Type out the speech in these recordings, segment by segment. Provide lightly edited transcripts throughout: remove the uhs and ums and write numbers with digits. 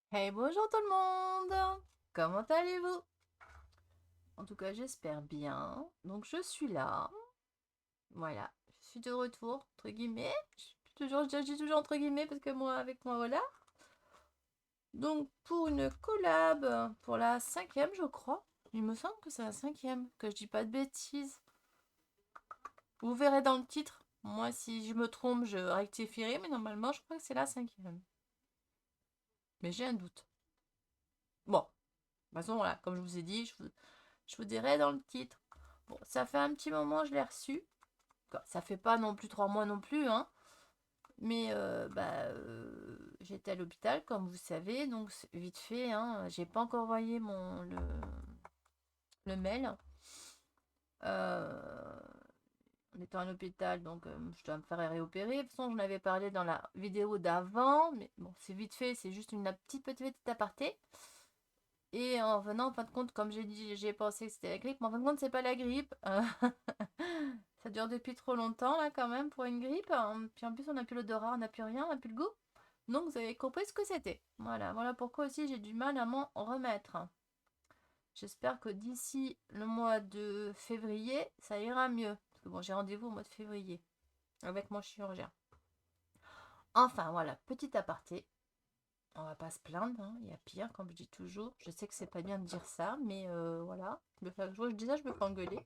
Hey, bonjour tout le monde! Comment allez-vous? En tout cas, j'espère bien. Donc, je suis là. Voilà, je suis de retour, entre guillemets. Je dis toujours entre guillemets parce que moi, avec moi, voilà. Donc, pour une collab, pour la cinquième, je crois. Il me semble que c'est la cinquième, que je dis pas de bêtises. Vous verrez dans le titre. Moi, si je me trompe, je rectifierai, mais normalement, je crois que c'est la cinquième. Mais j'ai un doute. Bon, de toute façon, voilà, comme je vous ai dit, je vous dirai dans le titre. Bon, ça fait un petit moment, je l'ai reçu. Ça fait pas non plus 3 mois non plus, hein. Mais j'étais à l'hôpital, comme vous savez, donc vite fait, hein. J'ai pas encore envoyé le mail. Euh, en étant à l'hôpital, donc je dois me faire réopérer. De toute façon, j'en avais parlé dans la vidéo d'avant, mais bon, c'est vite fait, c'est juste une petite aparté. Et en venant, en fin de compte, comme j'ai dit, j'ai pensé que c'était la grippe, mais en fin de compte, c'est pas la grippe. Ça dure depuis trop longtemps, là, quand même, pour une grippe. Puis en plus, on n'a plus l'odorat, on n'a plus rien, on n'a plus le goût. Donc, vous avez compris ce que c'était. Voilà, voilà pourquoi aussi j'ai du mal à m'en remettre. J'espère que d'ici le mois de février, ça ira mieux. Parce que bon, j'ai rendez-vous au mois de février avec mon chirurgien. Enfin, voilà, petit aparté. On va pas se plaindre, hein. Il y a pire, comme je dis toujours. Je sais que c'est pas bien de dire ça, mais voilà. Je dis ça, je me fais engueuler,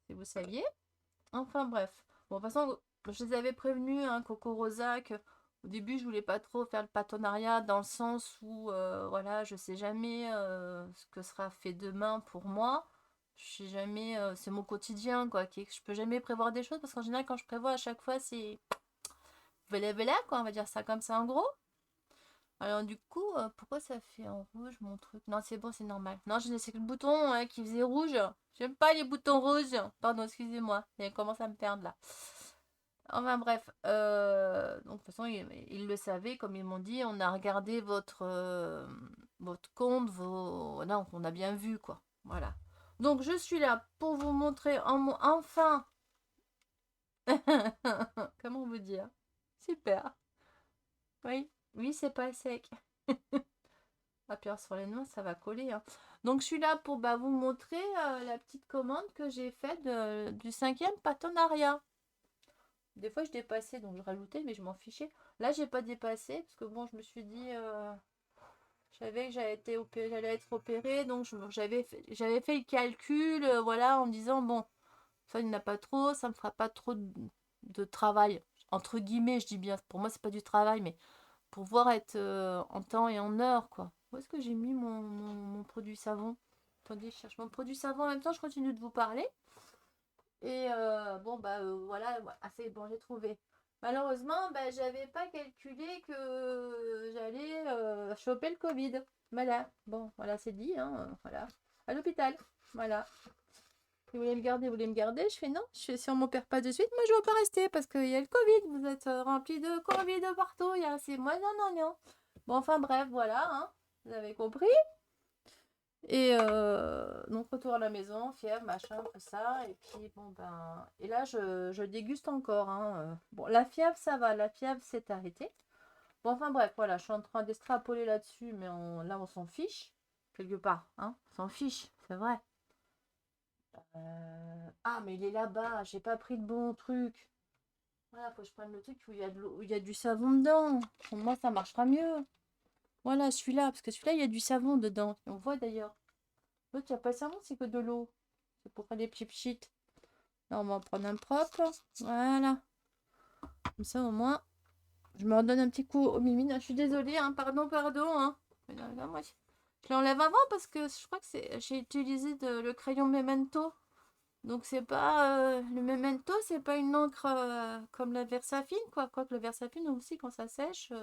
si vous saviez. Enfin bref. Bon, de toute façon, je les avais prévenus, hein, Coco Rosa, que au début, je voulais pas trop faire le partenariat dans le sens où, voilà, je sais jamais ce que sera fait demain pour moi. Je sais jamais, c'est mon quotidien, quoi. Je peux jamais prévoir des choses parce qu'en général, quand je prévois à chaque fois, c'est voilà, quoi, on va dire ça comme ça en gros. Alors du coup, pourquoi ça fait en rouge mon truc? Non, c'est bon, c'est normal. Non, c'est que le bouton qui faisait rouge. J'aime pas les boutons rouges. Pardon, excusez-moi. Il commence à me perdre là. Enfin bref, donc de toute façon, ils le savaient, comme ils m'ont dit, on a regardé votre compte, voilà, on a bien vu, quoi. Voilà. Donc je suis là pour vous montrer enfin, comment vous dire? Super. Oui, oui, c'est pas sec. Appuyer sur les noix, ça va coller, hein. Donc je suis là pour vous montrer la petite commande que j'ai faite du cinquième partenariat. Des fois je dépassais, donc je rajoutais, mais je m'en fichais. Là j'ai pas dépassé, parce que bon, je me suis dit, je savais que j'allais être opérée, donc j'avais fait le calcul, voilà, en me disant, bon, ça il n'y en a pas trop, ça me fera pas trop de travail. Entre guillemets, je dis bien, pour moi c'est pas du travail, mais pouvoir être en temps et en heure, quoi. Où est-ce que j'ai mis mon produit savon? Attendez, je cherche mon produit savon. En même temps, je continue de vous parler. Et voilà, c'est bon, j'ai trouvé. Malheureusement, j'avais pas calculé que j'allais choper le Covid. Voilà, bon, voilà, c'est dit, hein, voilà. À l'hôpital, voilà. Vous voulez me garder, vous voulez me garder? Je fais non, si on m'opère pas de suite, moi je veux pas rester parce qu'il y a le Covid. Vous êtes rempli de Covid partout. C'est moi, non, non, non. Bon, enfin bref, voilà, hein. Vous avez compris. Et donc retour à la maison, fièvre, machin, tout ça. Et puis bon et là je déguste encore, hein. Bon, la fièvre ça va, la fièvre s'est arrêtée. Bon, enfin bref, voilà, je suis en train d'extrapoler là-dessus, mais là on s'en fiche quelque part, hein. On s'en fiche, c'est vrai. Ah, mais il est là-bas, j'ai pas pris le bon truc. Voilà, faut que je prenne le truc où il y a de l'eau, où il y a du savon dedans. Pour moi, ça marchera mieux. Voilà, celui-là, parce que celui-là, il y a du savon dedans. On voit d'ailleurs. L'autre, il n'y a pas de savon, c'est que de l'eau. C'est pour faire des petits pchits. Là, on va en prendre un propre. Voilà. Comme ça, au moins, je me redonne un petit coup au mimine. Je suis désolée, hein. Pardon, pardon, hein. Mais là, moi, je l'enlève avant parce que je crois que j'ai utilisé le crayon Memento. Donc c'est pas le Memento, c'est pas une encre comme la Versafine, quoi. Quoique le Versafine aussi, quand ça sèche,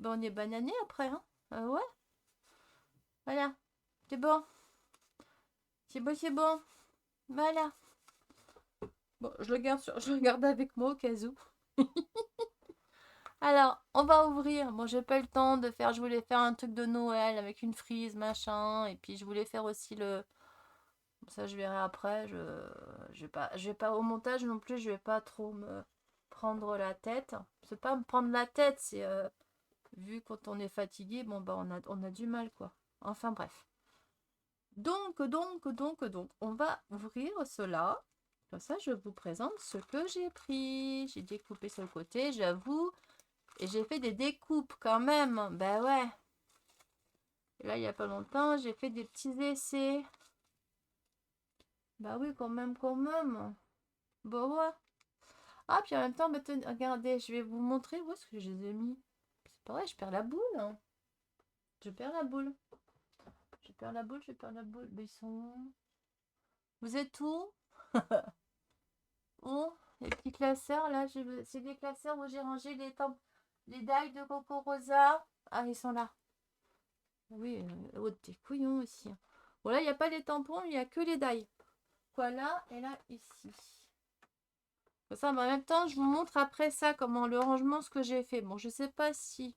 on est banané après, hein. Ouais, voilà. C'est bon, c'est bon, c'est bon. Voilà. Bon, je le garde avec moi au cas où. Alors, on va ouvrir. Bon, j'ai pas eu le temps de faire. Je voulais faire un truc de Noël avec une frise, machin. Et puis je voulais faire aussi le. Ça, je verrai après. Je vais pas au montage non plus. Je vais pas trop me prendre la tête. C'est pas me prendre la tête, c'est vu quand on est fatigué, bon, bah, on a du mal, quoi. Enfin, bref. Donc, on va ouvrir cela. Comme ça, je vous présente ce que j'ai pris. J'ai découpé sur le côté, j'avoue. Et j'ai fait des découpes quand même. Ben ouais. Et là, il n'y a pas longtemps, j'ai fait des petits essais. Bah oui, quand même, quand même. Bah ouais. Ah, puis en même temps, bah, regardez, je vais vous montrer où est-ce que je les ai mis. C'est pas vrai, je perds la boule, hein. Je perds la boule. Je perds la boule, je perds la boule. Mais ils sont où? Vous êtes où? Où? Les petits classeurs, là, c'est des classeurs où j'ai rangé les dailles de Coco Rosa. Ah, ils sont là. Oui, oh, des couillons aussi. Bon, là, il n'y a pas les tampons, il n'y a que les dailles. Quoi, là, et là, ici. Comme ça, mais en même temps, je vous montre après ça, comment le rangement, ce que j'ai fait. Bon, je sais pas si...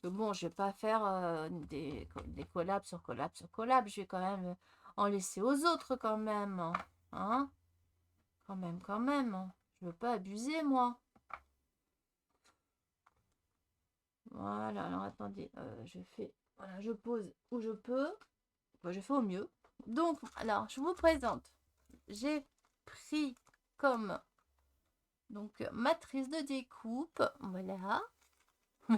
Bon, je vais pas faire des collabs sur collabs sur collabs. Je vais quand même en laisser aux autres, quand même. Hein? Quand même, quand même. Je veux pas abuser, moi. Voilà, alors attendez, je fais... Voilà, je pose où je peux. Bon, je fais au mieux. Donc, alors, je vous présente. J'ai pris comme donc matrice de découpe. Voilà.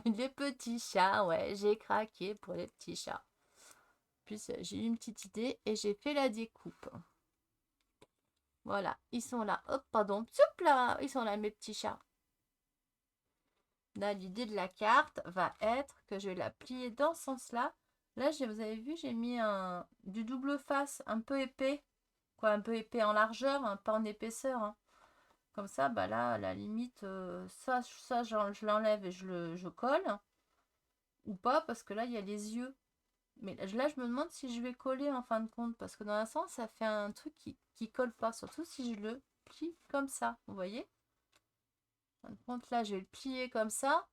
Les petits chats, ouais, j'ai craqué pour les petits chats. Puis j'ai eu une petite idée et j'ai fait la découpe. Voilà, ils sont là. Hop, pardon. Soup là, ils sont là, mes petits chats. Là, l'idée de la carte va être que je vais la plier dans ce sens-là. Là, vous avez vu, j'ai mis du double face un peu épais. Quoi, un peu épais en largeur, hein, pas en épaisseur. Hein. Comme ça, bah là, à la limite, ça je l'enlève et je colle. Ou pas, parce que là, il y a les yeux. Mais là, je me demande si je vais coller en fin de compte. Parce que dans un sens, ça fait un truc qui colle pas. Surtout si je le plie comme ça. Vous voyez? En fin de compte, là, je vais le plier comme ça.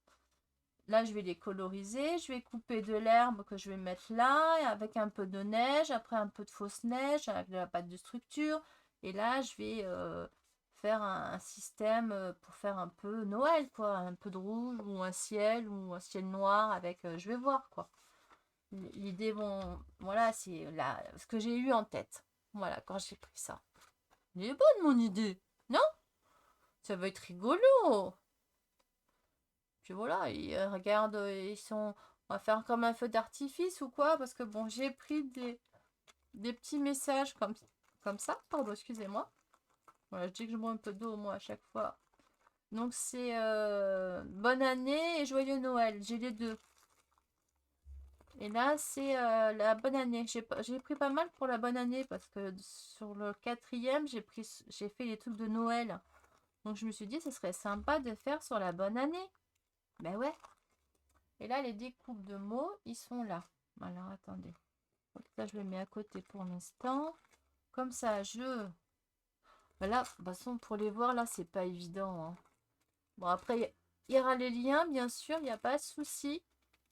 Là, je vais les coloriser. Je vais couper de l'herbe que je vais mettre là. Avec un peu de neige. Après, un peu de fausse neige. Avec de la pâte de structure. Et là, je vais faire un système pour faire un peu Noël, quoi. Un peu de rouge ou un ciel noir avec... je vais voir, quoi. L'idée, bon, voilà, c'est ce que j'ai eu en tête. Voilà, quand j'ai pris ça. Elle est bonne, mon idée. Non? Ça va être rigolo. Puis voilà, regarde, ils sont... On va faire comme un feu d'artifice ou quoi? Parce que bon, j'ai pris des petits messages comme ça. Pardon, excusez-moi. Voilà, je dis que je bois un peu d'eau, moi, à chaque fois. Donc, c'est bonne année et joyeux Noël. J'ai les deux. Et là, c'est la bonne année. J'ai pris pas mal pour la bonne année parce que sur le 4e, j'ai fait les trucs de Noël. Donc je me suis dit, ce serait sympa de faire sur la bonne année. Ben ouais. Et là, les découpes de mots, ils sont là. Alors, attendez. Donc, ça, je le mets à côté pour l'instant. Comme ça, Voilà, de toute façon, pour les voir, là, c'est pas évident. Hein. Bon, après, il y aura les liens, bien sûr, il n'y a pas de souci.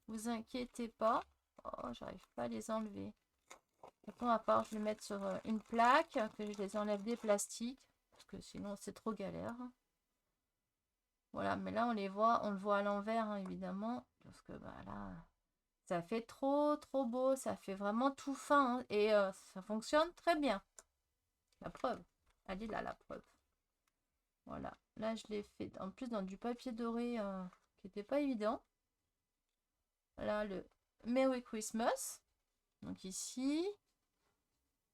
Vous inquiétez pas. Oh, j'arrive pas à les enlever. Maintenant, à part, je vais mettre sur une plaque, que je les enlève des plastiques, parce que sinon, c'est trop galère. Voilà, mais là, on le voit à l'envers, hein, évidemment, parce que bah, là, ça fait trop, trop beau, ça fait vraiment tout fin, hein, et ça fonctionne très bien. La preuve, elle est là, la preuve. Voilà, là, je l'ai fait, en plus, dans du papier doré, qui n'était pas évident. Là, le Merry Christmas, donc ici.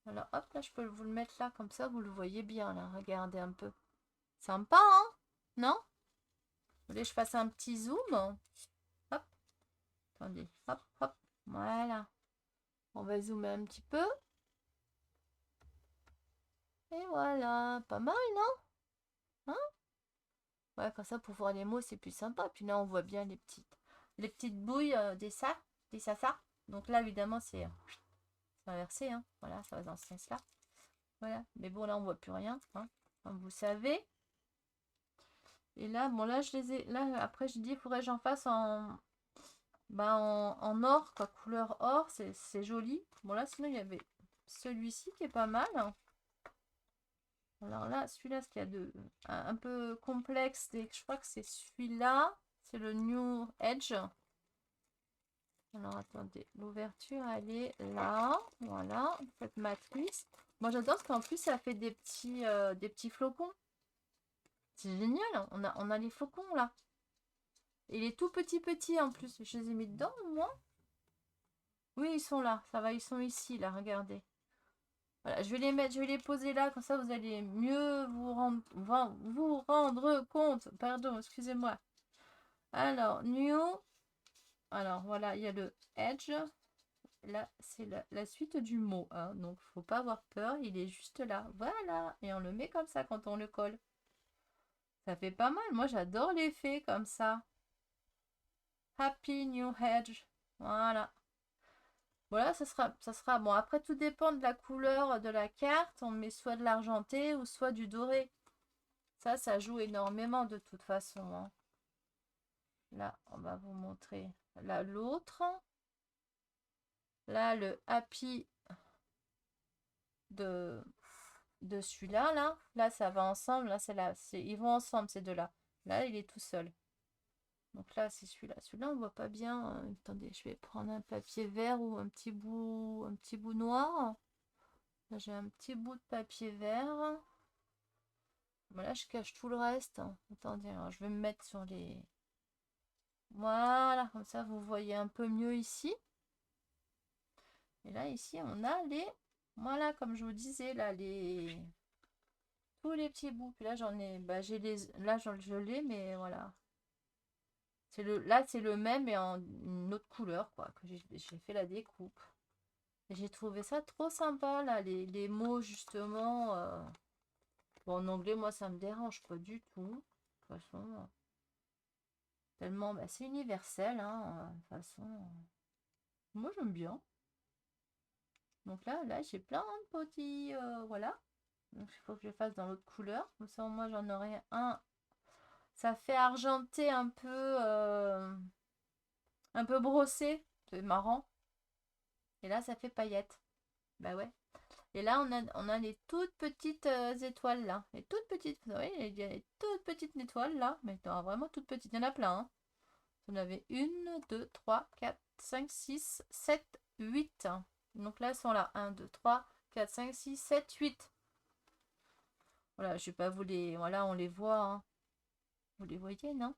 Voilà, hop, là, je peux vous le mettre là, comme ça, vous le voyez bien, là, regardez un peu. Sympa, hein? Non? Vous voulez que je fasse un petit zoom? Hop, attendez, hop, hop, voilà. On va zoomer un petit peu. Et voilà, pas mal, non? Hein? Ouais, comme ça, pour voir les mots, c'est plus sympa. Puis là, on voit bien les petites bouilles des sassas. Donc là, évidemment, c'est inversé, hein. Voilà, ça va dans ce sens-là. Voilà, mais bon, là, on voit plus rien, hein, comme vous savez. Et là, bon, là, je les ai... Là, après, je dis, il faudrait que j'en fasse en or, quoi, couleur or, c'est joli. Bon, là, sinon, il y avait celui-ci qui est pas mal. Alors là, celui-là, ce qu'il y a de un peu complexe, je crois que c'est celui-là. C'est le New Edge. Alors, attendez. L'ouverture, elle est là. Voilà. Cette matrice. Moi, j'adore parce qu'en plus, ça fait des petits flocons. C'est génial. On a les flocons, là. Et il est tout petit en plus. Je les ai mis dedans, moi. Oui, ils sont là. Ça va, ils sont ici, là. Regardez. Voilà, je vais les mettre, je vais les poser là. Comme ça, vous allez mieux vous rendre compte. Pardon, excusez-moi. Alors, New. Alors, voilà, il y a le Edge. Là, c'est la suite du mot. Hein, donc, faut pas avoir peur. Il est juste là. Voilà. Et on le met comme ça quand on le colle. Ça fait pas mal. Moi, j'adore l'effet comme ça. Happy New Edge. Voilà. Voilà, ça sera bon. Après, tout dépend de la couleur de la carte. On met soit de l'argenté ou soit du doré. Ça joue énormément de toute façon. Hein. Là, on va vous montrer. Là, l'autre. Là, le happy de celui-là. Là, ça va ensemble. Là, ils vont ensemble, ces deux-là. Là, il est tout seul. Donc là, c'est celui-là. Celui-là, on voit pas bien. Attendez, je vais prendre un papier vert ou un petit bout noir. Là, j'ai un petit bout de papier vert. Voilà, je cache tout le reste. Attendez, alors je vais me mettre sur les... Voilà, comme ça, vous voyez un peu mieux ici. Et là, ici, on a les... Voilà, comme je vous disais, là, tous les petits bouts. Puis là, j'en ai... Bah, j'ai les... Là, je l'ai, mais voilà. Là, c'est le même, mais en une autre couleur, quoi. Que j'ai fait la découpe. Et j'ai trouvé ça trop sympa, là, les mots, justement. Bon, en anglais, moi, ça me dérange pas du tout. De toute façon, tellement... Bah, c'est universel, hein. De toute façon, moi, j'aime bien. Donc là, j'ai plein de petits... voilà. Donc, il faut que je fasse dans l'autre couleur. Comme ça, moi, j'en aurai un. Ça fait argenté un peu brossé. C'est marrant. Et là, ça fait paillettes. Bah ouais. Et là, on a les toutes petites étoiles là. Les toutes petites. Vous voyez, il y a les toutes petites étoiles là. Mais non, vraiment toutes petites. Il y en a plein. Hein. Vous en avez 1, 2, 3, 4, 5, 6, 7, 8. Donc là, elles sont là. 1, 2, 3, 4, 5, 6, 7, 8. Voilà, je vais pas vous les... Voilà, on les voit. Hein. Vous les voyez, non?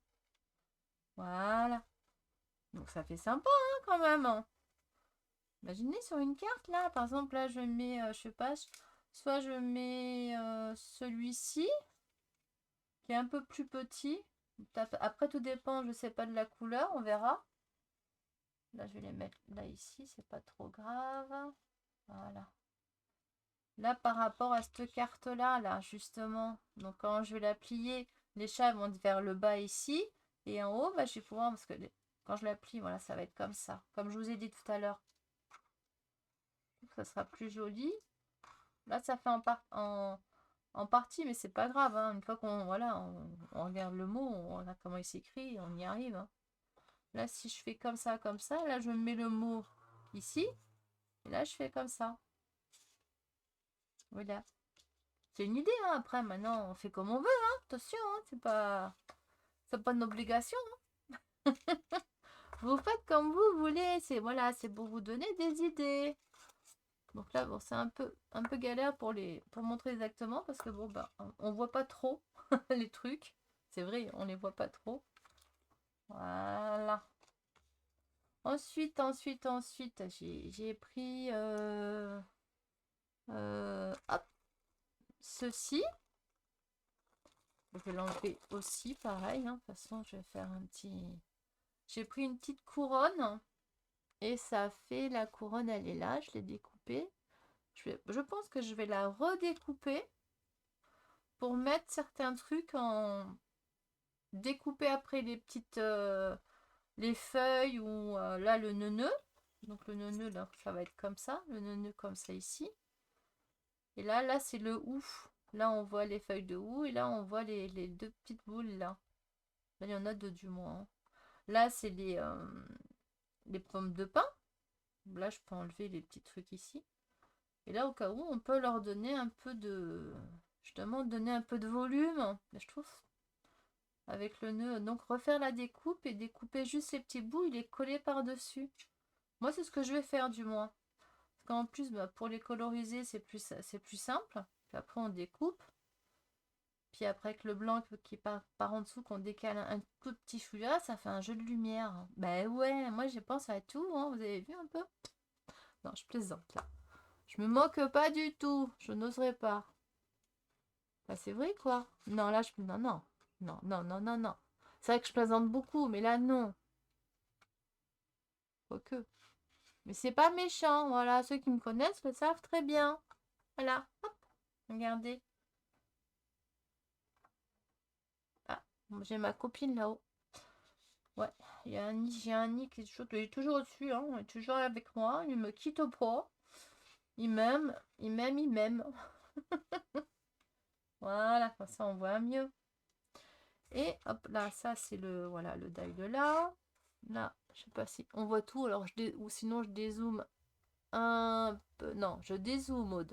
Voilà. Donc ça fait sympa, hein, quand même. Hein. Imaginez sur une carte, là. Par exemple, là, je mets, je sais pas, soit je mets celui-ci, qui est un peu plus petit. Après, tout dépend, je sais pas de la couleur, on verra. Là, je vais les mettre là, ici, c'est pas trop grave. Voilà. Là, par rapport à cette carte-là, là, justement, donc quand je vais la plier, les chats vont vers le bas ici. Et en haut, bah, je vais pouvoir, parce que quand je la plie, voilà, ça va être comme ça. Comme je vous ai dit tout à l'heure. Ça sera plus joli. Là, ça fait en partie, mais c'est pas grave. Hein. Une fois qu'on voilà, on regarde le mot, on regarde comment il s'écrit, on y arrive. Hein. Là, si je fais comme ça, là, je mets le mot ici. Et là, je fais comme ça. Voilà. C'est une idée, hein. Après, maintenant, on fait comme on veut. Hein. Attention, hein. C'est pas une obligation. Hein. Vous faites comme vous voulez. C'est voilà, c'est pour vous donner des idées. Donc là, bon, c'est un peu galère pour montrer exactement parce que bon, bah, on voit pas trop les trucs. C'est vrai, on les voit pas trop. Voilà. Ensuite, j'ai pris hop, ceci. Je vais l'enlever aussi, pareil. Hein. De toute façon, je vais faire un petit... J'ai pris une petite couronne et ça fait la couronne, elle est là. Je l'ai découpée. Je pense que je vais la redécouper pour mettre certains trucs en découper après les petites les feuilles ou là le neuneu. Donc le neuneu là, ça va être comme ça, le neuneu comme ça ici. Et là c'est le hou. Là on voit les feuilles de hou et là on voit les deux petites boules là. Là il y en a deux du moins. Hein. Là c'est les pommes de pin. Là je peux enlever les petits trucs ici. Et là au cas où on peut leur donner un peu de... Justement donner un peu de volume. Je trouve avec le nœud. Donc refaire la découpe et découper juste ces petits bouts, il est collé par-dessus. Moi, c'est ce que je vais faire du moins. Parce qu'en plus, bah, pour les coloriser, c'est plus simple. Puis après, on découpe. Puis après, avec le blanc qui part par en dessous, qu'on décale un tout petit chouïa, ça fait un jeu de lumière. Ben ouais, moi, j'ai pensé à tout, hein. Vous avez vu un peu? Non, je plaisante, là. Je me moque pas du tout. Je n'oserais pas. Bah, c'est vrai, quoi. Non, là, non, non. Non, non, non, non, non. C'est vrai que je plaisante beaucoup, mais là, non. Quoique. Mais c'est pas méchant, voilà. Ceux qui me connaissent le savent très bien. Voilà. Hop. Regardez. Ah, j'ai ma copine là-haut. Ouais, j'ai un nid qui est toujours au-dessus, hein. Il est toujours avec moi. Il me quitte pas. Il m'aime, il m'aime, il m'aime. Voilà, comme ça on voit mieux. Et hop, là, ça c'est le, voilà, le die de là. Là, je sais pas si on voit tout, alors ou sinon je dézoome un peu. Non, je dézoome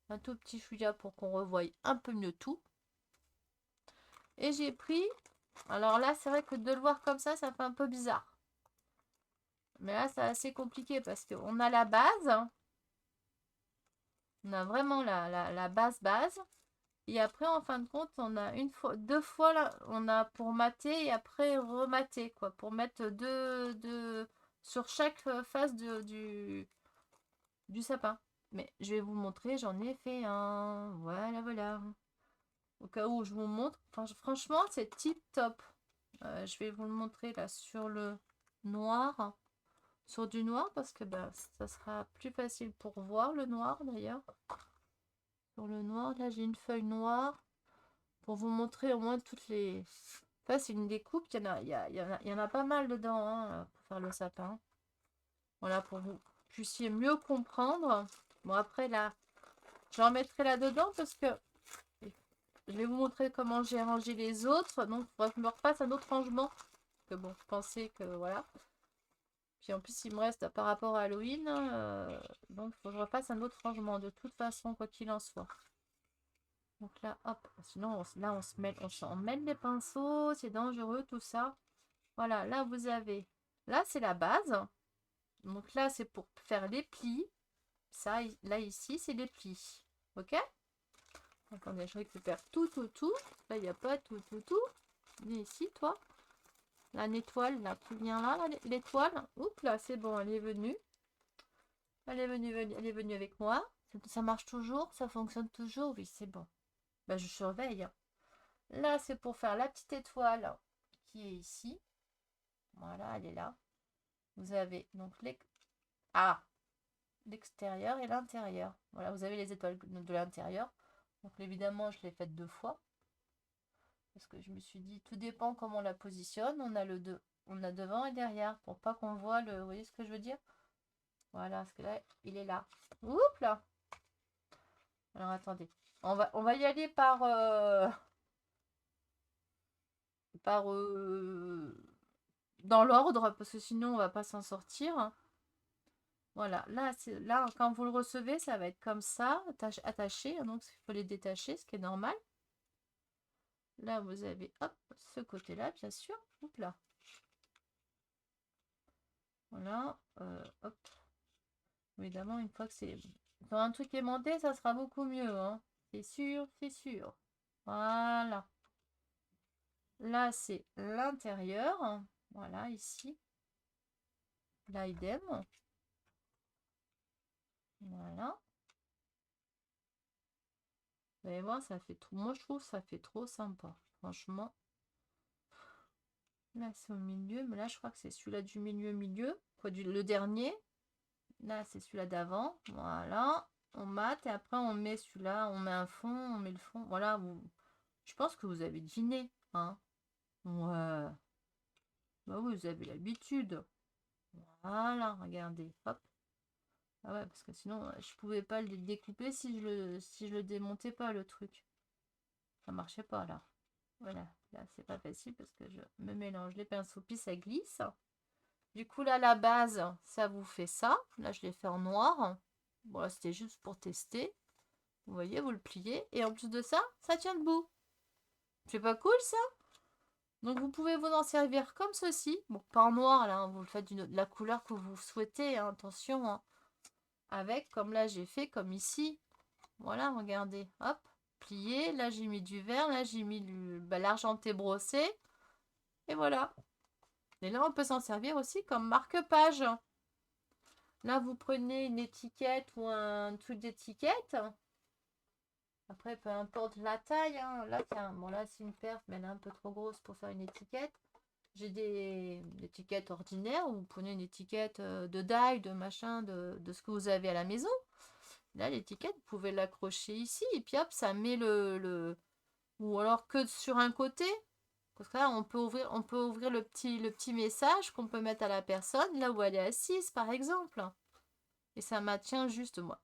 un tout petit chouïa pour qu'on revoie un peu mieux tout. Et j'ai pris, alors là c'est vrai que de le voir comme ça fait un peu bizarre. Mais là c'est assez compliqué parce qu'on a la base. On a vraiment la base. Et après, en fin de compte, on a deux fois là, on a pour mater et après remater, quoi. Pour mettre deux sur chaque face du sapin. Mais je vais vous montrer, j'en ai fait un. Voilà, voilà. Au cas où je vous montre. Enfin, franchement, c'est tip top. Je vais vous le montrer là sur le noir. Sur du noir parce que bah, ça sera plus facile pour voir le noir d'ailleurs. Sur le noir, là j'ai une feuille noire pour vous montrer au moins toutes les... Ça c'est une découpe, il y en a pas mal dedans hein, pour faire le sapin. Voilà, pour que vous puissiez mieux comprendre. Bon après là, j'en mettrai là-dedans parce que je vais vous montrer comment j'ai rangé les autres. Donc il faudra que je me repasse un autre rangement. Que bon, je pensais que voilà. Puis en plus il me reste par rapport à Halloween. Donc il faut que je refasse un autre rangement de toute façon, quoi qu'il en soit. Donc là, hop, sinon là on s'en mêle les pinceaux, c'est dangereux tout ça. Voilà, là vous avez, là c'est la base. Donc là c'est pour faire les plis. Ça, là ici c'est les plis. Ok? Attendez, je récupère tout. Là il n'y a pas tout. Viens ici toi. La étoile là qui vient là, l'étoile. Oups là, c'est bon, elle est venue. Elle est venue avec moi. Ça marche toujours? Ça fonctionne toujours? Oui, c'est bon. Bah, je surveille. Là, c'est pour faire la petite étoile qui est ici. Voilà, elle est là. Vous avez donc l'extérieur et l'intérieur. Voilà, vous avez les étoiles de l'intérieur. Donc évidemment, je l'ai faite deux fois. Parce que je me suis dit, tout dépend comment on la positionne. On a devant et derrière. Pour pas qu'on voit le... Vous voyez ce que je veux dire? Voilà, parce que là, il est là. Oups là. Alors attendez. On va y aller dans l'ordre, parce que sinon on va pas s'en sortir. Voilà, là quand vous le recevez, ça va être comme ça, attaché, donc il faut les détacher, ce qui est normal. Là, vous avez, hop, ce côté-là, bien sûr. Oups là. Voilà, hop. Évidemment, une fois que c'est... Quand un truc aimanté, ça sera beaucoup mieux, hein. C'est sûr, c'est sûr. Voilà. Là, c'est l'intérieur. Voilà, ici. Là, idem. Voilà. Vous allez voir, ça fait trop... Moi, je trouve que ça fait trop sympa. Franchement. Là, c'est au milieu. Mais là, je crois que c'est celui-là du milieu. Quoi, le dernier. Là, c'est celui-là d'avant. Voilà. On mate et après, on met celui-là. On met un fond. On met le fond. Voilà. Je pense que vous avez deviné. Hein. Ouais. Bah oui, vous avez l'habitude. Voilà. Regardez. Hop. Ah ouais, parce que sinon, je pouvais pas le découper si je le démontais pas, le truc. Ça marchait pas, là. Voilà. Là, c'est pas facile parce que je me mélange les pinceaux, puis ça glisse. Du coup, là, la base, ça vous fait ça. Là, je l'ai fait en noir. Bon, là, c'était juste pour tester. Vous voyez, vous le pliez. Et en plus de ça, ça tient debout. C'est pas cool, ça? Donc vous pouvez vous en servir comme ceci. Bon, pas en noir là, hein, vous le faites de la couleur que vous souhaitez, hein, attention. Hein. Avec, comme là j'ai fait, comme ici. Voilà, regardez. Hop, plié. Là j'ai mis du vert, là j'ai mis l'argenté brossé. Et voilà. Et là on peut s'en servir aussi comme marque-page. Là vous prenez une étiquette ou un truc d'étiquette. Après, peu importe la taille. Hein. Là, tiens, bon là c'est une perf, mais elle est un peu trop grosse pour faire une étiquette. J'ai des étiquettes ordinaires, ou vous prenez une étiquette de die, de machin, de ce que vous avez à la maison. Là, l'étiquette, vous pouvez l'accrocher ici, et puis hop, ça met ou alors que sur un côté. Parce que là, on peut ouvrir le petit message qu'on peut mettre à la personne, là où elle est assise, par exemple. Et ça maintient juste, moi.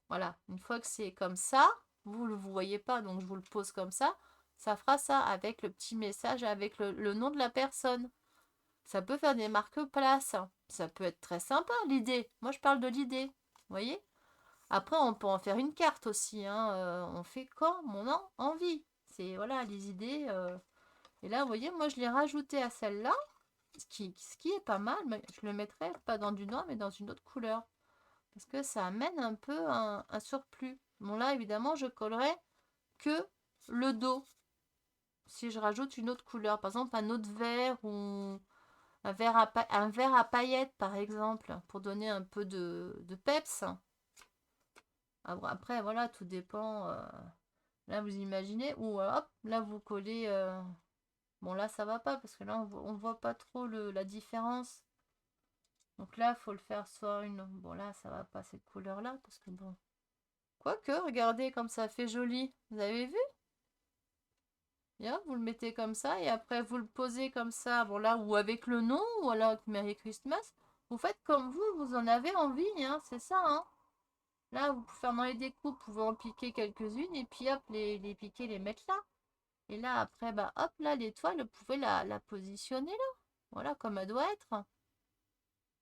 Voilà, une fois que c'est comme ça, vous ne le voyez pas, donc je vous le pose comme ça. Ça fera ça avec le petit message, avec le nom de la personne. Ça peut faire des marque-places. Ça peut être très sympa, l'idée. Moi, je parle de l'idée. Vous voyez? Après, on peut en faire une carte aussi. Hein. On fait quand mon envie. C'est, voilà, les idées. Et là, vous voyez, moi, je l'ai rajouté à celle-là. Ce qui est pas mal. Mais je le mettrai pas dans du noir, mais dans une autre couleur. Parce que ça amène un peu un surplus. Bon, là, évidemment, je collerai que le dos. Si je rajoute une autre couleur, par exemple un autre vert ou un vert à paillettes, par exemple, pour donner un peu de peps. Après, voilà, tout dépend. Là, vous imaginez, ou hop, là, vous collez. Bon, là, ça va pas, parce que là, on voit pas trop la différence. Donc là, il faut le faire soit une... Bon, là, ça va pas, cette couleur-là, parce que bon... Quoique, regardez comme ça fait joli. Vous avez vu? Bien, vous le mettez comme ça et après vous le posez comme ça, bon là, ou avec le nom, ou alors avec Merry Christmas. Vous faites comme vous en avez envie, hein, c'est ça, hein. Là, vous pouvez faire dans les découpes, vous pouvez en piquer quelques-unes et puis hop, les piquer, les mettre là. Et là, après, bah hop, là, l'étoile, vous pouvez la positionner là. Voilà, comme elle doit être.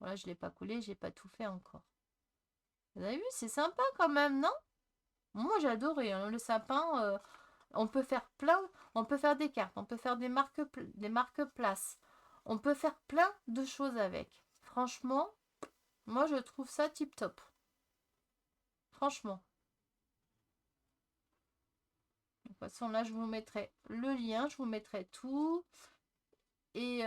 Voilà, je ne l'ai pas coulé, j'ai pas tout fait encore. Vous avez vu, c'est sympa quand même, non? Moi, j'ai adoré, hein, le sapin. On peut faire plein, on peut faire des cartes, on peut faire des marque-places. On peut faire plein de choses avec. Franchement, moi je trouve ça tip top. Franchement. De toute façon, là je vous mettrai le lien, je vous mettrai tout. Et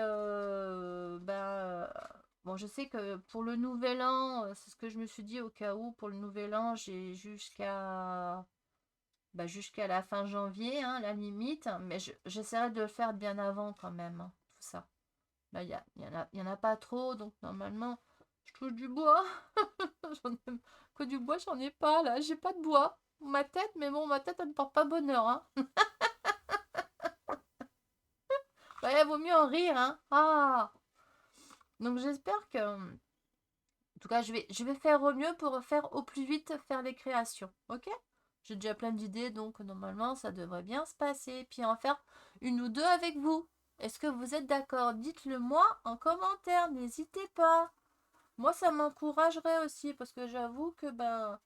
bon, je sais que pour le nouvel an, c'est ce que je me suis dit au cas où, pour le nouvel an, j'ai jusqu'à la fin janvier, hein, la limite. Mais j'essaierai de le faire bien avant quand même, hein, tout ça. Là, il y en a pas trop, donc normalement, je touche du bois. Que du bois, j'en ai pas, là. J'ai pas de bois. Ma tête, mais bon, ma tête, elle ne porte pas bonheur, hein. Ouais, vaut mieux en rire, hein. Ah. Donc, j'espère que... En tout cas, je vais faire au mieux pour faire au plus vite, faire les créations, ok? J'ai déjà plein d'idées, donc normalement, ça devrait bien se passer. Puis en faire une ou deux avec vous. Est-ce que vous êtes d'accord? Dites-le moi en commentaire, n'hésitez pas. Moi, ça m'encouragerait aussi parce que j'avoue que, ben,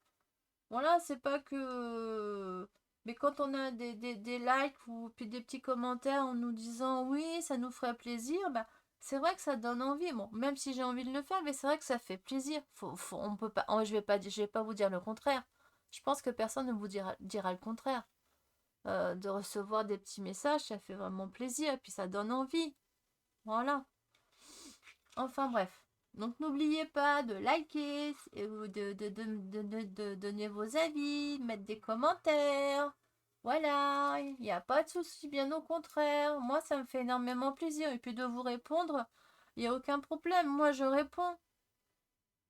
voilà, c'est pas que. Mais quand on a des likes ou puis des petits commentaires en nous disant oui, ça nous ferait plaisir, ben, c'est vrai que ça donne envie. Bon, même si j'ai envie de le faire, mais c'est vrai que ça fait plaisir. On peut pas, je vais pas vous dire le contraire. Je pense que personne ne vous dira le contraire. De recevoir des petits messages, ça fait vraiment plaisir, et puis ça donne envie. Voilà. Enfin bref. Donc n'oubliez pas de liker, ou de donner vos avis, mettre des commentaires. Voilà, il n'y a pas de souci, bien au contraire. Moi, ça me fait énormément plaisir. Et puis de vous répondre, il n'y a aucun problème. Moi, je réponds.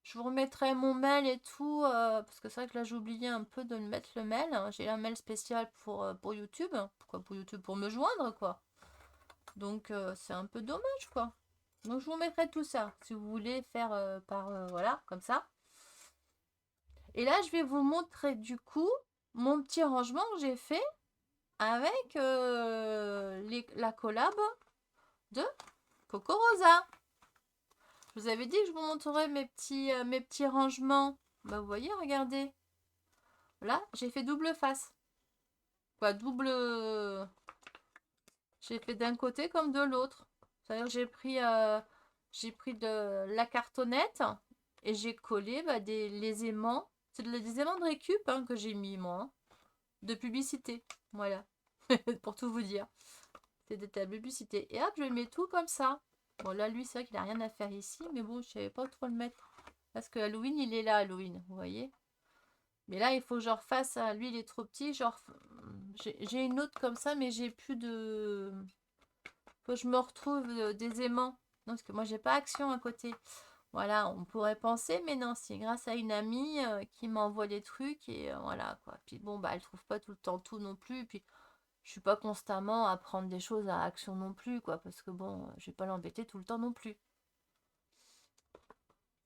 Je vous remettrai mon mail et tout, parce que c'est vrai que là, j'ai oublié un peu de mettre le mail. J'ai un mail spécial pour YouTube. Pourquoi pour YouTube? Pour me joindre, quoi. Donc, c'est un peu dommage, quoi. Donc je vous mettrai tout ça si vous voulez faire voilà, comme ça. Et là, je vais vous montrer du coup mon petit rangement que j'ai fait avec la collab de Coco Rosa. Je vous avais dit que je vous montrerais mes petits rangements. Bah, vous voyez, regardez. Là, j'ai fait double face. Quoi, double... J'ai fait d'un côté comme de l'autre. C'est-à-dire que j'ai pris de la cartonnette et j'ai collé les aimants. C'est des aimants de récup hein, que j'ai mis moi. Hein, de publicité. Voilà. Pour tout vous dire. C'est de ta publicité. Et hop, je mets tout comme ça. Bon là, lui, c'est vrai qu'il a rien à faire ici. Mais bon, je savais pas trop le mettre. Parce que Halloween, il est là, Halloween. Vous voyez? Mais là, il faut que je refasse. Lui, il est trop petit. Genre, j'ai une autre comme ça, mais j'ai plus de... Faut que je me retrouve des aimants. Non, parce que moi, j'ai pas Action à côté. Voilà, on pourrait penser, mais non, c'est grâce à une amie qui m'envoie des trucs et voilà quoi. Puis bon, bah, elle trouve pas tout le temps tout non plus. Puis je suis pas constamment à prendre des choses à Action non plus, quoi, parce que bon, je vais pas l'embêter tout le temps non plus.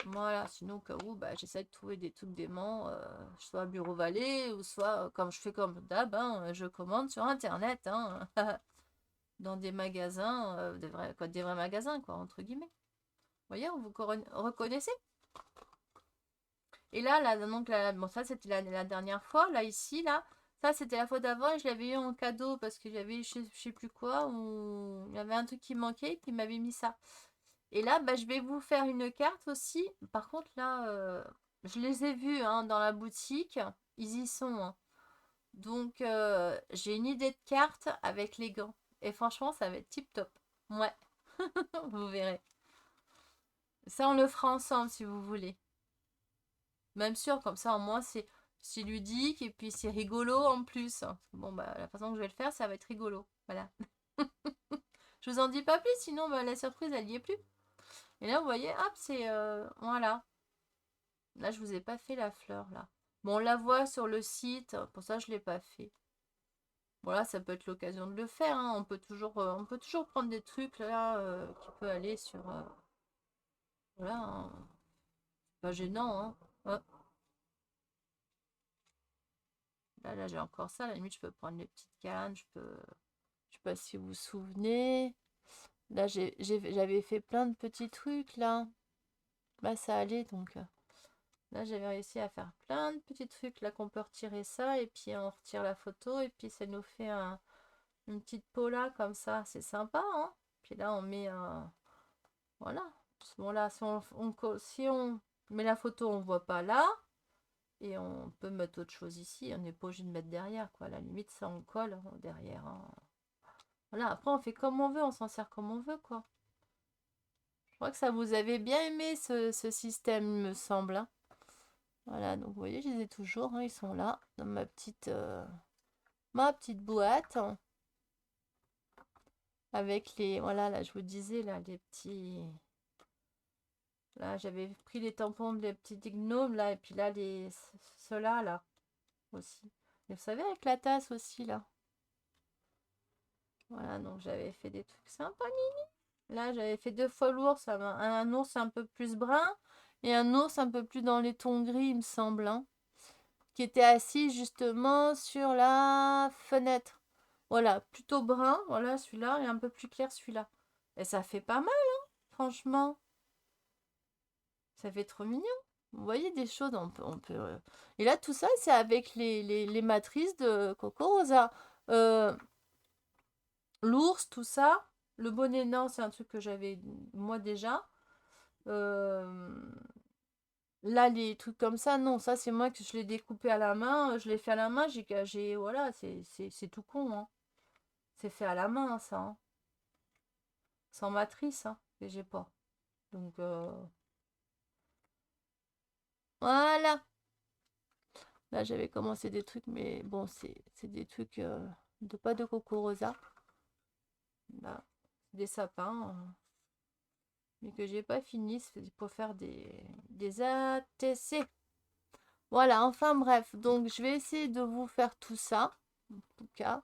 Voilà, sinon, au cas où, bah, j'essaie de trouver des trucs d'aimants, soit à Bureau Vallée, ou soit, comme je fais comme d'hab, hein, je commande sur Internet, hein, dans des magasins, des vrais magasins, quoi, entre guillemets. Vous voyez, vous reconnaissez? Et là, donc, bon, ça, c'était la dernière fois, là, ici, là, ça, c'était la fois d'avant, et je l'avais eu en cadeau, parce qu'il y avait, je sais plus quoi, ou il y avait un truc qui manquait, et puis il m'avait mis ça. Et là, bah, je vais vous faire une carte aussi. Par contre, là, je les ai vus hein, dans la boutique. Ils y sont. Hein. Donc, j'ai une idée de carte avec les gants. Et franchement, ça va être tip top. Ouais, vous verrez. Ça, on le fera ensemble si vous voulez. Même sûr, comme ça, au moins, c'est ludique et puis c'est rigolo en plus. Bon, bah, la façon que je vais le faire, ça va être rigolo. Voilà. Je vous en dis pas plus, sinon, bah, la surprise, elle y est plus. Et là, vous voyez, hop, c'est... voilà. Là, je vous ai pas fait la fleur, là. Bon, on la voit sur le site, pour ça, je l'ai pas fait. Voilà, ça peut être l'occasion de le faire. Hein. On peut toujours prendre des trucs, là, qui peut aller sur... voilà, hein. Pas gênant, hein. Hop. Là, j'ai encore ça. À la limite, je peux prendre les petites cannes. Je peux... Je sais pas si vous vous souvenez. Là, j'avais fait plein de petits trucs, là. Là, ça allait, donc... Là, j'avais réussi à faire plein de petits trucs là qu'on peut retirer ça et puis on retire la photo et puis ça nous fait une petite peau là comme ça. C'est sympa, hein? Puis là, on met voilà. Bon là, si on met la photo, on voit pas là et on peut mettre autre chose ici. On n'est pas obligé de mettre derrière quoi. À la limite, ça on colle hein, derrière. Hein. Voilà. Après, on fait comme on veut, on s'en sert comme on veut quoi. Je crois que ça vous avez bien aimé ce système, il me semble. Hein. Voilà, donc vous voyez, je les ai toujours, hein, ils sont là, dans ma petite boîte, hein, avec les, voilà, là, je vous disais, là, les petits, là, j'avais pris les tampons des petits gnomes, là, et puis là, ceux-là, là, aussi. Et vous savez, avec la tasse aussi, là. Voilà, donc j'avais fait des trucs sympas, Mimi. Là, j'avais fait 2 fois l'ours, un ours un peu plus brun, et un ours un peu plus dans les tons gris, il me semble, hein. Qui était assis justement sur la fenêtre. Voilà, plutôt brun, voilà celui-là, et un peu plus clair celui-là. Et ça fait pas mal, hein, franchement. Ça fait trop mignon. Vous voyez des choses, Et là, tout ça, c'est avec les matrices de Coco Rosa. L'ours, tout ça. Le bonnet, non, c'est un truc que j'avais moi déjà. Euh, Là, les trucs comme ça, non, ça c'est moi que je l'ai découpé à la main, je l'ai fait à la main, voilà, c'est tout con, hein. C'est fait à la main, ça, hein. Sans matrice, hein, que j'ai pas. Donc, voilà. Là, j'avais commencé des trucs, mais bon, c'est des trucs pas de Coco Rosa. Là, des sapins, mais que j'ai pas fini, c'est pour faire des ATC. Voilà, enfin bref, donc je vais essayer de vous faire tout ça, en tout cas.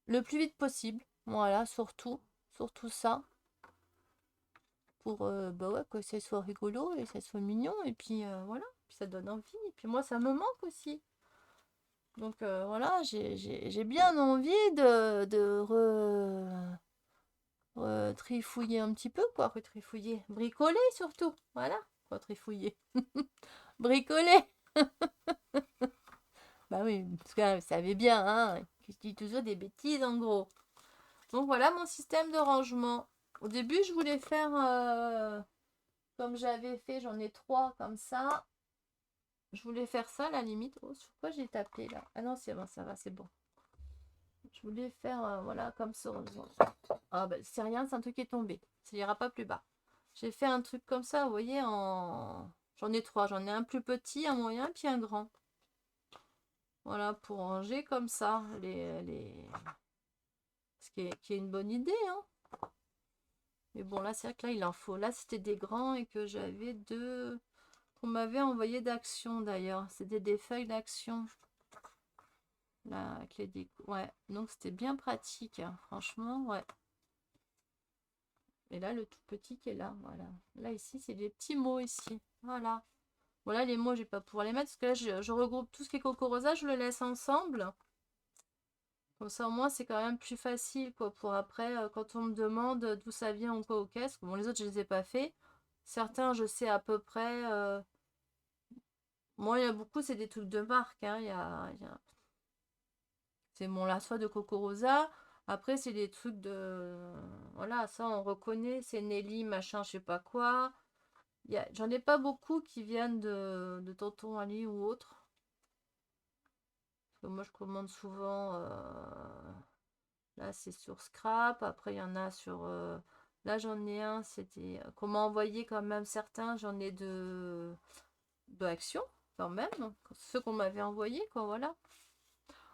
Le plus vite possible. Voilà, surtout ça. Pour bah ouais, que ça soit rigolo et ça soit mignon. Et puis voilà, puis ça donne envie. Et puis moi, ça me manque aussi. Donc voilà, j'ai bien envie de trifouiller un petit peu, quoi. Retrifouiller. Bricoler surtout. Voilà, retrifouiller. Bricoler. Bah oui, parce que vous savez bien, hein. Je dis toujours des bêtises en gros. Donc voilà mon système de rangement. Au début, je voulais faire comme j'avais fait, j'en ai 3 comme ça. Je voulais faire ça à la limite. Oh, sur quoi j'ai tapé là? Ah non, c'est bon, ça va, c'est bon. Je voulais faire, voilà, comme ça. Ah bah, c'est rien, c'est un truc qui est tombé. Ça ira pas plus bas. J'ai fait un truc comme ça, vous voyez, en... J'en ai 3. J'en ai un plus petit, un moyen, puis un grand. Voilà, pour ranger comme ça. Ce qui est une bonne idée, hein. Mais bon, là, c'est vrai que là, il en faut. Là, c'était des grands et que j'avais deux... Qu'on m'avait envoyé d'action, d'ailleurs. C'était des feuilles d'action. Là, avec les ouais, donc c'était bien pratique, hein. Franchement, ouais. Et là, le tout petit qui est là, voilà. Là, ici, c'est des petits mots ici. Voilà. Voilà, les mots, je vais pas pouvoir les mettre parce que là, je regroupe tout ce qui est Coco Rosa, je le laisse ensemble. Comme ça, au moins, c'est quand même plus facile, quoi, pour après, quand on me demande d'où ça vient ou quoi ou qu'est-ce. Bon, les autres, je les ai pas fait. Certains, je sais à peu près. Moi, il y a beaucoup, c'est des trucs de marque, hein. C'est mon la soie de Coco Rosa. Après, c'est des trucs de... Voilà, ça, on reconnaît. C'est Nelly, machin, je sais pas quoi. J'en ai pas beaucoup qui viennent de Tonton Ali ou autre. Parce que moi, je commande souvent... Là, c'est sur Scrap. Après, il y en a sur... Là, j'en ai un. C'était... Qu'on m'a envoyé quand même certains. J'en ai de Action, quand même. Ceux qu'on m'avait envoyés, quoi, voilà.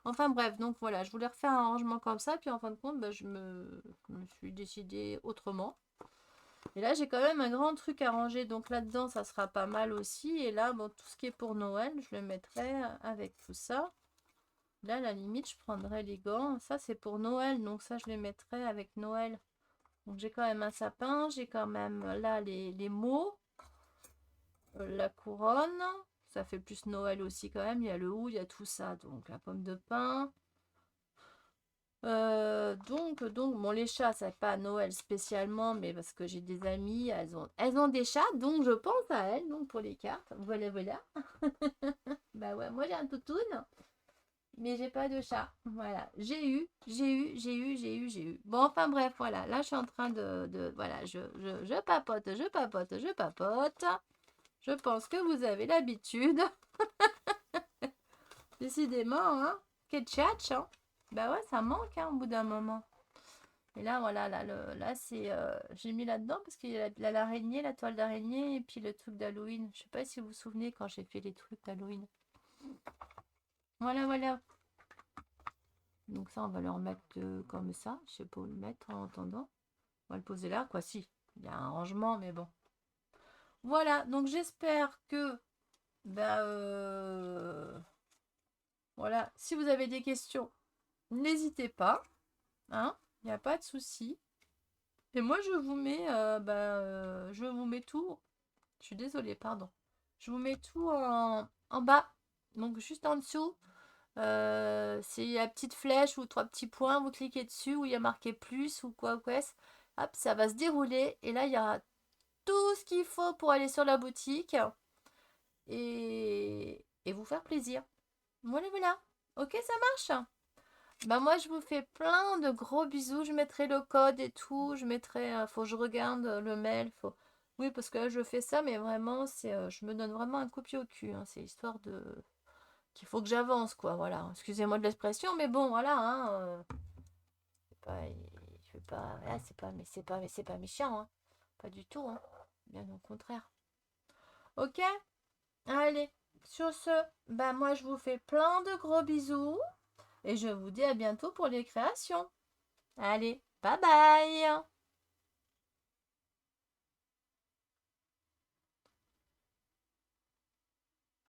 Enfin bref, donc voilà, je voulais refaire un rangement comme ça, puis en fin de compte, bah, je me suis décidée autrement. Et là, j'ai quand même un grand truc à ranger, donc là-dedans, ça sera pas mal aussi. Et là, bon, tout ce qui est pour Noël, je le mettrai avec tout ça. Là, à la limite, je prendrai les gants. Ça, c'est pour Noël, donc ça, je les mettrai avec Noël. Donc j'ai quand même un sapin, j'ai quand même là les mots, la couronne. Ça fait plus Noël aussi quand même. Il y a le hou, il y a tout ça. Donc la pomme de pin. Donc, bon, les chats, c'est pas à Noël spécialement, mais parce que j'ai des amies, elles ont des chats, donc je pense à elles, donc pour les cartes. Voilà, voilà. Bah ouais, moi j'ai un toutoun, mais j'ai pas de chat. Voilà, j'ai eu. Bon, enfin bref, voilà. Là, je suis en train voilà, je papote, je papote, je papote. Je pense que vous avez l'habitude. Décidément, hein. Quel tchatch, hein. Bah ouais, ça manque, hein, au bout d'un moment. Et là, voilà, là c'est... j'ai mis là-dedans parce qu'il y a l'araignée, la toile d'araignée et puis le truc d'Halloween. Je sais pas si vous vous souvenez quand j'ai fait les trucs d'Halloween. Voilà, voilà. Donc ça, on va le remettre comme ça. Je sais pas où le mettre en attendant. On va le poser là, quoi. Si, il y a un rangement, mais bon. Voilà, donc j'espère que... Ben, voilà, si vous avez des questions, n'hésitez pas. Hein, il n'y a pas de souci. Et moi, je vous mets tout. Je suis désolée, pardon. Je vous mets tout en bas. Donc, juste en dessous. C'est la petite flèche ou 3 petits points. Vous cliquez dessus où il y a marqué plus ou quoi. Hop, ça va se dérouler. Et là, il y aura tout ce qu'il faut pour aller sur la boutique et vous faire plaisir. Voilà, voilà. Ok, ça marche? Bah moi je vous fais plein de gros bisous, je mettrai le code et tout, je mettrai, faut que je regarde le mail, oui parce que là je fais ça mais vraiment c'est, je me donne vraiment un coup de pied au cul, hein. C'est histoire de, qu'il faut que j'avance quoi, voilà, excusez-moi de l'expression mais bon voilà, hein, c'est pas, je veux pas, voilà, c'est pas méchant, hein. Pas du tout, hein. Bien au contraire. Ok, allez, sur ce, bah moi je vous fais plein de gros bisous et je vous dis à bientôt pour les créations. Allez, bye bye!